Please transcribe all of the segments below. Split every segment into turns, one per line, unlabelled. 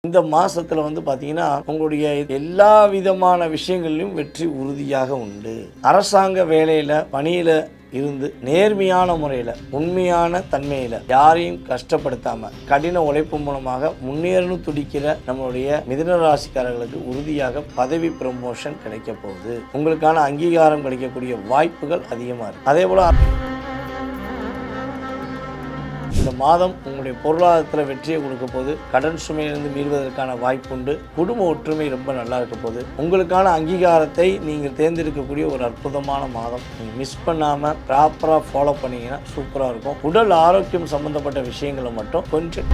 இந்த மாசத்துல பார்த்தீங்கன்னா உங்களுடைய எல்லா விதமான விஷயங்களிலும் வெற்றி உறுதியாக உண்டு. அரசாங்க வேலையில பணியில இருந்து நேர்மையான முறையில் உண்மையான தன்மையில் யாரையும் கஷ்டப்படுத்தாம கடின உழைப்பு மூலமாக முன்னேறணும் துடிக்கிற நம்மளுடைய மிதுன ராசிக்காரர்களுக்கு உறுதியாக பதவி ப்ரமோஷன் கிடைக்க போகுது. உங்களுக்கான அங்கீகாரம் கிடைக்கக்கூடிய வாய்ப்புகள் அதிகமாக இருக்கு. அதே போல இந்த மாதம் உங்களுடைய பொருளாதாரத்தில் வெற்றியை கொடுக்க போது, கடன் சுமையிலிருந்து மீள்வதற்கான வாய்ப்பு உண்டு. குடும்ப ஒற்றுமை ரொம்ப நல்லா இருக்க போது. உங்களுக்கான அங்கீகாரத்தை நீங்கள் தேர்ந்தெடுக்கக்கூடிய ஒரு அற்புதமான மாதம். நீங்கள் மிஸ் பண்ணாமல் ப்ராப்பராக ஃபாலோ பண்ணிங்கன்னா சூப்பராக இருக்கும். உடல் ஆரோக்கியம் சம்மந்தப்பட்ட விஷயங்களை மட்டும் கொஞ்சம்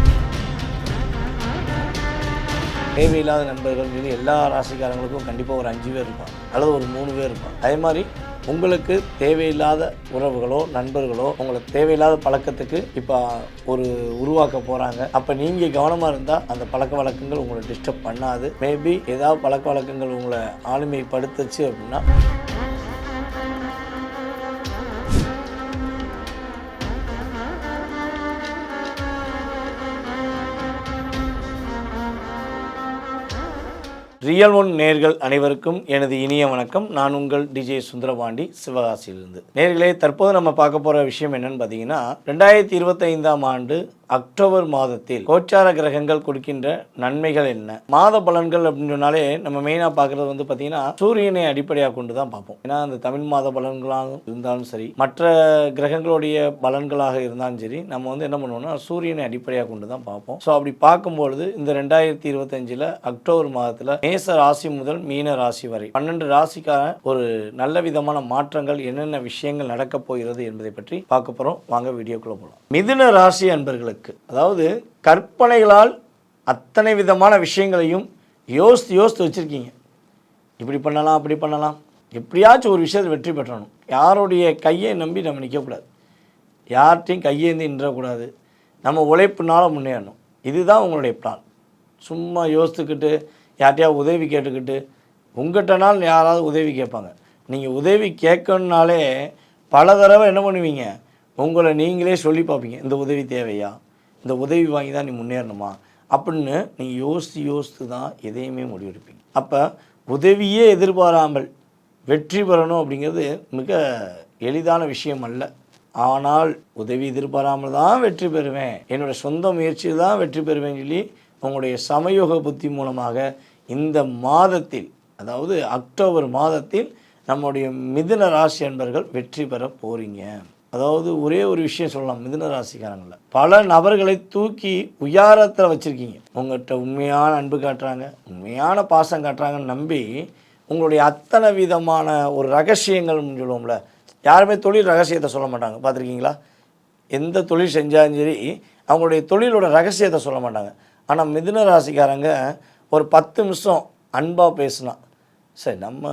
தேவையில்லாத நண்பர்கள் மீது எல்லா ராசிக்காரங்களுக்கும் கண்டிப்பாக ஒரு 5 பேர் இருப்பாங்க, அல்லது ஒரு 3 பேர் இருப்பாங்க. அதே மாதிரி உங்களுக்கு தேவையில்லாத உறவுகளோ நண்பர்களோ உங்களுக்கு தேவையில்லாத பழக்கத்துக்கு இப்போ ஒரு உருவாக்க போகிறாங்க. அப்போ நீங்கள் கவனமாக இருந்தால் அந்த பழக்க வழக்கங்கள் உங்களை டிஸ்டர்ப் பண்ணாது. மேபி ஏதாவது பழக்க வழக்கங்கள் உங்களை ஆளுமைப்படுத்துச்சு அப்படின்னா ரியல் ஒன் நேர்கள் அனைவருக்கும் எனது இனிய வணக்கம். நான் உங்கள் டிஜே சுந்தரபாண்டி, சிவகாசியிலிருந்து. நேர்களே, தற்போது நம்ம பார்க்க போகிற விஷயம் என்னன்னு பார்த்தீங்கன்னா, 2025ஆம் ஆண்டு அக்டோபர் மாதத்தில் கோச்சார கிரகங்கள் கொடுக்கின்ற நன்மைகள் என்ன, மாத பலன்கள் அப்படின்னு சொன்னாலே நம்ம மெயினாக பார்க்குறது பார்த்தீங்கன்னா சூரியனை அடிப்படையாக கொண்டு தான் பார்ப்போம். ஏன்னா அந்த தமிழ் மாத பலன்களாக இருந்தாலும் சரி, மற்ற கிரகங்களுடைய பலன்களாக இருந்தாலும் சரி, நம்ம என்ன பண்ணுவோம்னா சூரியனை அடிப்படையாக கொண்டு தான் பார்ப்போம். ஸோ அப்படி பார்க்கும்பொழுது இந்த 2025 அக்டோபர் மாதத்தில் மேச ராசி முதல் மீன ராசி வரை 12 ராசிக்கான ஒரு நல்ல விதமான மாற்றங்கள், என்னென்ன விஷயங்கள் நடக்கப் போகிறது என்பதை பற்றி பார்க்க போகிறோம். வாங்க வீடியோக்குள்ள போகலாம். மிதுன ராசி அன்பர்களுக்கு, அதாவது கற்பனைகளால் அத்தனை விதமான விஷயங்களையும் யோசித்து வச்சுருக்கீங்க. இப்படி பண்ணலாம், அப்படி பண்ணலாம், எப்படியாச்சும் ஒரு விஷயத்தை வெற்றி பெற்றணும். யாருடைய கையை நம்பி நம்ம நிற்கக்கூடாது, யார்கிட்டையும் கையேந்தி நின்றக்கூடாது. நம்ம உழைப்புனால முன்னேறணும். இதுதான் உங்களுடைய பிளான். சும்மா யோசித்துக்கிட்டு யார்ட்டையாவது உதவி கேட்டுக்கிட்டு, உங்கள்கிட்டனால் யாராவது உதவி கேட்பாங்க. நீங்கள் உதவி கேட்கணுன்னாலே பல தடவை என்ன பண்ணுவீங்க, உங்களை நீங்களே சொல்லி பார்ப்பீங்க, இந்த உதவி தேவையா, இந்த உதவி வாங்கி தான் நீ முன்னேறணுமா அப்படின்னு நீங்கள் யோசித்து தான் எதையுமே முடிவெடுப்பீங்க. அப்போ உதவியே எதிர்பாராமல் வெற்றி பெறணும் அப்படிங்கிறது மிக எளிதான விஷயம் அல்ல. ஆனால் உதவி எதிர்பாராமல் தான் வெற்றி பெறுவேன், என்னோடய சொந்த முயற்சியில் தான் வெற்றி பெறுவேன்னு சொல்லி உங்களுடைய சமயோக புத்தி மூலமாக இந்த மாதத்தில், அதாவது அக்டோபர் மாதத்தில் நம்முடைய மிதுன ராசி அன்பர்கள் வெற்றி பெற போகிறீங்க. அதாவது ஒரே ஒரு விஷயம் சொல்லலாம், மிதுன ராசிக்காரங்கள பல நபர்களை தூக்கி உயரத்தில் வச்சுருக்கீங்க. உங்கள்கிட்ட உண்மையான அன்பு காட்டுறாங்க, உண்மையான பாசம் காட்டுறாங்கன்னு நம்பி உங்களுடைய அத்தனை விதமான ஒரு ரகசியங்கள்னு சொல்லுவோம்ல, யாருமே தொழில் ரகசியத்தை சொல்ல மாட்டாங்க, பார்த்துருக்கீங்களா? எந்த தொழில் செஞ்சாலும் சரி அவங்களுடைய தொழிலோட ரகசியத்தை சொல்ல மாட்டாங்க. ஆனால் மிதுன ராசிக்காரங்க ஒரு 10 நிமிஷம் அன்பாக பேசினா, சரி நம்ம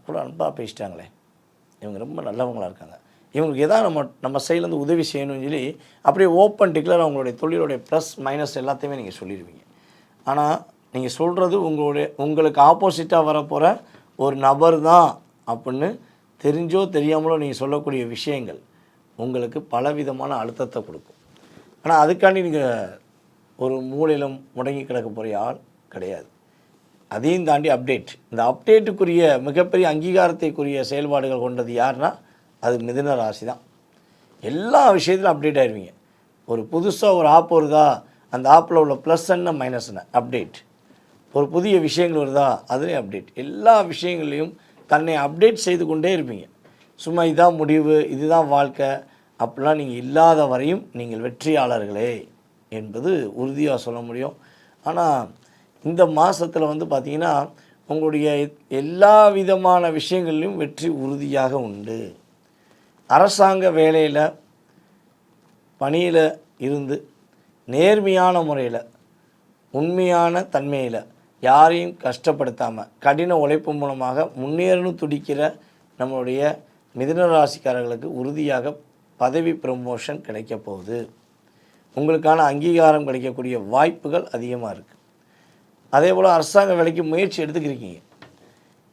கூட அன்பாக பேசிட்டாங்களே, இவங்க ரொம்ப நல்லவங்களாக இருக்காங்க, இவங்களுக்கு எதாவது நம்ம சைட்லேருந்து உதவி செய்யணும்னு சொல்லி அப்படியே ஓப்பன் டிக்ளேர் அவங்களுடைய தொழிலுடைய ப்ளஸ் மைனஸ் எல்லாத்தையுமே நீங்கள் சொல்லிடுவீங்க. ஆனால் நீங்கள் சொல்கிறது உங்களுக்கு ஆப்போசிட்டாக வரப்போகிற ஒரு நபர் தான் அப்படின்னு தெரிஞ்சோ தெரியாமலோ நீங்கள் சொல்லக்கூடிய விஷயங்கள் உங்களுக்கு பலவிதமான அழுத்தத்தை கொடுக்கும். ஆனால் அதுக்காண்டி நீங்கள் ஒரு மூலையில் முடங்கி கிடக்க போகிற ஆள் கிடையாது. அதையும் தாண்டி அப்டேட், இந்த அப்டேட்டுக்குரிய மிகப்பெரிய அங்கீகாரத்தைக்குரிய செயல்பாடுகள் கொண்டது யாருன்னா அது மிதுன ராசி தான். எல்லா விஷயத்திலும் அப்டேட் ஆகிடுவீங்க. ஒரு புதுசாக ஒரு ஆப் வருதா, அந்த ஆப்பில் உள்ள ப்ளஸ் என்ன மைனஸ் என்ன அப்டேட், ஒரு புதிய விஷயங்கள் வருதா அதுலேயும் அப்டேட், எல்லா விஷயங்களையும் தன்னை அப்டேட் செய்து கொண்டே இருப்பீங்க. சும்மா இதுதான் முடிவு, இதுதான் வாழ்க்கை அப்படிலாம் நீங்கள் இல்லாத வரையும் நீங்கள் வெற்றியாளர்களே என்பது உறுதியாக சொல்ல முடியும். ஆனால் இந்த மாதத்தில் பார்த்தீங்கன்னா உங்களுடைய எல்லா விதமான விஷயங்கள்லையும் வெற்றி உறுதியாக உண்டு. அரசாங்க வேலையில் பணியில் இருந்து நேர்மையான முறையில் உண்மையான தன்மையில் யாரையும் கஷ்டப்படுத்தாமல் கடின உழைப்பு மூலமாக முன்னேறணும் துடிக்கிற நம்மளுடைய மிதுன ராசிக்காரர்களுக்கு உறுதியாக பதவி ப்ரமோஷன் கிடைக்க போகுது. உங்களுக்கான அங்கீகாரம் கிடைக்கக்கூடிய வாய்ப்புகள் அதிகமாக இருக்குது. அதே போல் அரசாங்க வேலைக்கு முயற்சி எடுத்துக்கிருக்கீங்க,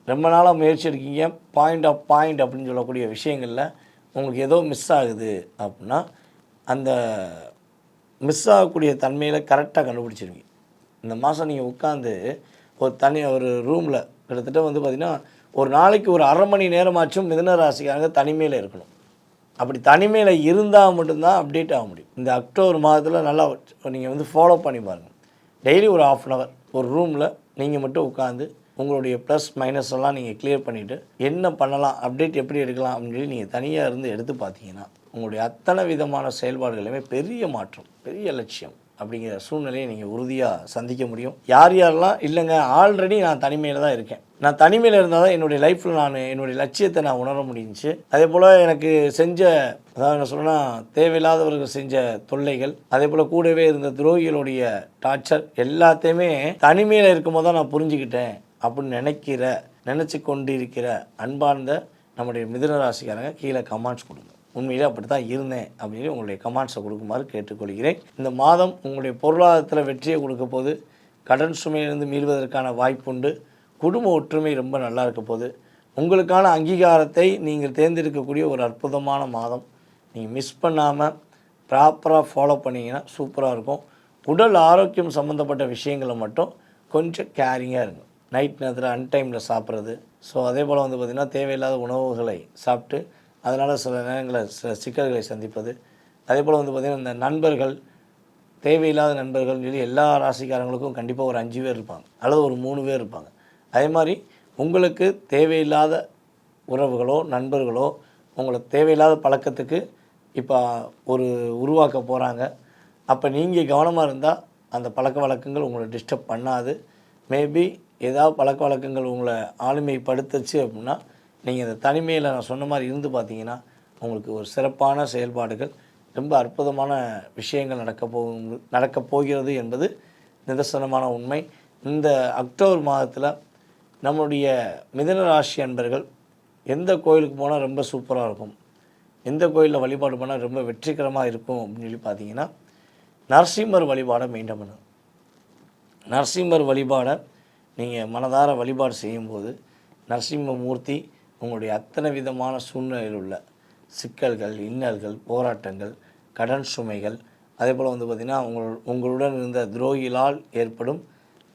ரொம்ப நாளாக முயற்சி எடுக்கீங்க, பாயிண்ட் அப்படின்னு சொல்லக்கூடிய விஷயங்களில் உங்களுக்கு ஏதோ மிஸ் ஆகுது அப்படின்னா அந்த மிஸ் ஆகக்கூடிய தன்மையில் கரெக்டாக கண்டுபிடிச்சிருவீங்க. இந்த மாதம் நீங்கள் உட்காந்து ஒரு ரூமில் கிட்டத்தட்ட வந்து பார்த்திங்கன்னா ஒரு நாளைக்கு ஒரு அரை மணி நேரமாச்சும் மிதுன ராசிக்காரங்க தனிமையில் இருக்கணும். அப்படி தனிமையில் இருந்தால் மட்டும்தான் அப்டேட் ஆக முடியும். இந்த அக்டோபர் மாதத்தில் நல்லா நீங்கள் வந்து ஃபாலோ பண்ணி பாருங்கள். டெய்லி ஒரு 1/2 அன் ஹவர் ஒரு ரூமில் நீங்கள் மட்டும் உட்காந்து உங்களுடைய ப்ளஸ் மைனஸ் எல்லாம் நீங்கள் கிளியர் பண்ணிவிட்டு என்ன பண்ணலாம், அப்டேட் எப்படி எடுக்கலாம் அப்படின்னு சொல்லி நீங்கள் தனியாக இருந்து எடுத்து பார்த்தீங்கன்னா உங்களுடைய அத்தனை விதமான செயல்பாடுகளுமே பெரிய மாற்றம், பெரிய லட்சியம் அப்படிங்கிற சூழ்நிலையை நீங்கள் உறுதியாக சந்திக்க முடியும். யாரெல்லாம் இல்லைங்க ஆல்ரெடி நான் தனிமையில் தான் இருக்கேன், நான் தனிமையில் இருந்தால் தான் என்னுடைய லைஃப்பில் என்னுடைய லட்சியத்தை நான் உணர முடிஞ்சிச்சு. அதே போல் எனக்கு செஞ்ச அதாவது என்ன சொன்னால் தேவையில்லாதவர்கள் செஞ்ச தொல்லைகள், அதே போல் கூடவே இருந்த துரோகிகளுடைய டார்ச்சர் எல்லாத்தையுமே தனிமையில் இருக்கும்போது தான் நான் புரிஞ்சுக்கிட்டேன் அப்படின்னு நினச்சி கொண்டிருக்கிற அன்பார்ந்த நம்முடைய மிதுன ராசிக்காரங்க கீழே கமெண்ட்ஸ் கொடுங்க. உண்மையிலே அப்படி தான் இருந்தேன் அப்படின்னு உங்களுடைய கமெண்ட்ஸை கொடுக்குமாறு கேட்டுக்கொள்கிறேன். இந்த மாதம் உங்களுடைய பொருளாதாரத்தில் வெற்றியை கொடுக்க போது, கடன் சுமையிலிருந்து மீள்வதற்கான வாய்ப்புண்டு, குடும்ப ஒற்றுமை ரொம்ப நல்லா இருக்க போது, உங்களுக்கான அங்கீகாரத்தை நீங்கள் தேர்ந்தெடுக்கக்கூடிய ஒரு அற்புதமான மாதம். நீங்கள் மிஸ் பண்ணாமல் ப்ராப்பராக ஃபாலோ பண்ணிங்கன்னா சூப்பராக இருக்கும். உடல் ஆரோக்கியம் சம்மந்தப்பட்ட விஷயங்களை மட்டும் கொஞ்சம் கேரிங்காக இருக்கும். நைட் நேரத்தில் அன்டைமில் சாப்பிட்றது, ஸோ அதே போல் வந்து பார்த்திங்கன்னா தேவையில்லாத உணவுகளை சாப்பிட்டு அதனால் சில நேரங்களில் சில சிக்கல்களை சந்திப்பது, அதே போல் வந்து பார்த்திங்கன்னா இந்த நண்பர்கள் தேவையில்லாத நண்பர்கள் சொல்லி எல்லா ராசிக்காரங்களுக்கும் கண்டிப்பாக ஒரு 5 பேர் இருப்பாங்க அல்லது ஒரு 3 பேர் இருப்பாங்க. அதே மாதிரி உங்களுக்கு தேவையில்லாத உறவுகளோ நண்பர்களோ உங்களுக்கு தேவையில்லாத பழக்கத்துக்கு இப்போ உருவாக்க போகிறாங்க. அப்போ நீங்கள் கவனமாக இருந்தால் அந்த பழக்க வழக்கங்கள் உங்களை டிஸ்டர்ப் பண்ணாது. மேபி ஏதாவது பழக்க வழக்கங்கள் உங்களை ஆளுமைப்படுத்துச்சு அப்படின்னா நீங்கள் இந்த தனிமையில் நான் சொன்ன மாதிரி இருந்து பார்த்தீங்கன்னா உங்களுக்கு ஒரு சிறப்பான செயல்பாடுகள், ரொம்ப அற்புதமான விஷயங்கள் நடக்கப் போகிறது என்பது நிதர்சனமான உண்மை. இந்த அக்டோபர் மாதத்தில் நம்முடைய மிதுன ராசி அன்பர்கள் எந்த கோயிலுக்கு போனால் ரொம்ப சூப்பராக இருக்கும், எந்த கோயிலில் வழிபாடு பண்ணால் ரொம்ப வெற்றிகரமாக இருக்கும் அப்படின்னு சொல்லி பார்த்தீங்கன்னா நரசிம்மர் வழிபாடை மெயின்டைன் பண்ணுங்க. நரசிம்மர் வழிபாடை நீங்கள் மனதார வழிபாடு செய்யும்போது நரசிம்மமூர்த்தி உங்களுடைய அத்தனை விதமான சூழ்நிலையில் உள்ள சிக்கல்கள், இன்னல்கள், போராட்டங்கள், கடன் சுமைகள், அதே போல் வந்து பார்த்திங்கன்னா உங்களுடன் இருந்த துரோகிகளால் ஏற்படும்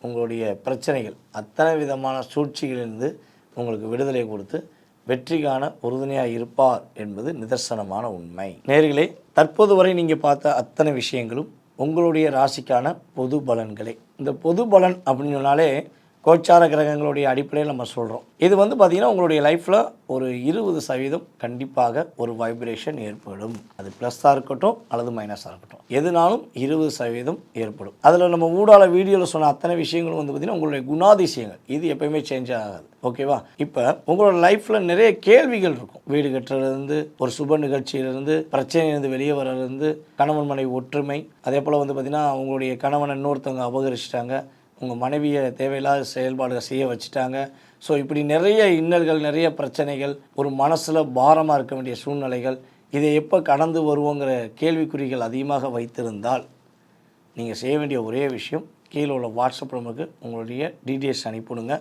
உங்களுடைய பிரச்சனைகள், அத்தனை விதமான சூழ்ச்சிகளிலிருந்து உங்களுக்கு விடுதலை கொடுத்து வெற்றிக்கான உறுதுணையாக இருப்பார் என்பது நிதர்சனமான உண்மை. நேயர்களே, தற்போது வரை நீங்கள் பார்த்த அத்தனை விஷயங்களும் உங்களுடைய ராசிக்கான பொது பலன்களே. இந்த பொது பலன் அப்படின்னு சொன்னாலே கோச்சார கிரகங்களுடைய அடிப்படையில் நம்ம சொல்கிறோம். இது வந்து பார்த்திங்கன்னா உங்களுடைய லைஃப்பில் ஒரு 20% கண்டிப்பாக ஒரு வைப்ரேஷன் ஏற்படும். அது ப்ளஸ்ஸாக இருக்கட்டும் அல்லது மைனஸாக இருக்கட்டும், எதுனாலும் 20% ஏற்படும். அதில் நம்ம ஊடால வீடியோவில் சொன்ன அத்தனை விஷயங்களும் வந்து பார்த்திங்கன்னா உங்களுடைய குணாதிசயங்கள், இது எப்போயுமே சேஞ்ச் ஆகாது. ஓகேவா? இப்போ உங்களோட லைஃப்பில் நிறைய கேள்விகள் இருக்கும். வீடு கட்டுறதுலேருந்து, ஒரு சுப நிகழ்ச்சியிலேருந்து, பிரச்சனையிலேருந்து வெளியே வர்றதுலேருந்து, கணவன் மனைவி ஒற்றுமை, அதே போல் வந்து பார்த்திங்கன்னா உங்களுடைய கணவனை இன்னொருத்தவங்க அபகரிச்சிட்டாங்க, உங்கள் மனைவியை தேவையில்லாத செயல்பாடுகள் செய்ய வச்சுட்டாங்க. ஸோ இப்படி நிறைய இன்னல்கள், நிறைய பிரச்சனைகள், ஒரு மனசில் பாரமாக இருக்க வேண்டிய சூழ்நிலைகள், இதை எப்போ கடந்து வருவோங்கிற கேள்விக்குறிகள் அதிகமாக வைத்திருந்தால் நீங்கள் செய்ய வேண்டிய ஒரே விஷயம், கீழே உள்ள வாட்ஸ்அப் நம்பருக்கு உங்களுடைய டீட்டெயில்ஸ் அனுப்பிவிடுங்க.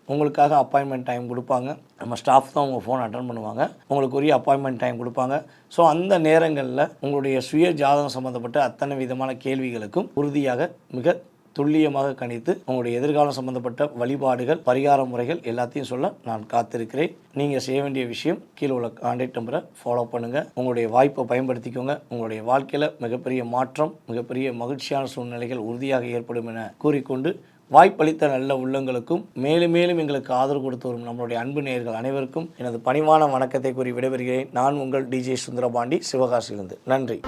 உங்களுக்காக அப்பாயின்மெண்ட் டைம் கொடுப்பாங்க. நம்ம ஸ்டாஃப் தான் உங்கள் ஃபோன் அட்டன் பண்ணுவாங்க, உங்களுக்கு உரிய அப்பாயின்மெண்ட் டைம் கொடுப்பாங்க. ஸோ அந்த நேரங்களில் உங்களுடைய சுய ஜாதகம் சம்மந்தப்பட்ட அத்தனை விதமான கேள்விகளுக்கும் உறுதியாக மிக துல்லியமாக கணித்து உங்களுடைய எதிர்காலம் சம்பந்தப்பட்ட வழிபாடுகள், பரிகார முறைகள் எல்லாத்தையும் சொல்ல நான் காத்திருக்கிறேன். நீங்கள் செய்ய வேண்டிய விஷயம், கீழே உள்ள கான்டாக்ட் நம்பரை ஃபாலோ பண்ணுங்கள், உங்களுடைய வாய்ப்பை பயன்படுத்திக்கோங்க. உங்களுடைய வாழ்க்கையில் மிகப்பெரிய மாற்றம், மிகப்பெரிய மகிழ்ச்சியான சூழ்நிலைகள் உறுதியாக ஏற்படும் என கூறிக்கொண்டு, வாய்ப்பளித்த நல்ல உள்ளங்களுக்கும் மேலும் மேலும் எங்களுக்கு ஆதரவு கொடுத்து வரும் நம்மளுடைய அன்பு நேயர்கள் அனைவருக்கும் எனது பணிவான வணக்கத்தை கூறி விடைபெறுகிறேன். நான் உங்கள் டிஜே சுந்தரபாண்டி, சிவகாசியிலிருந்து. நன்றி.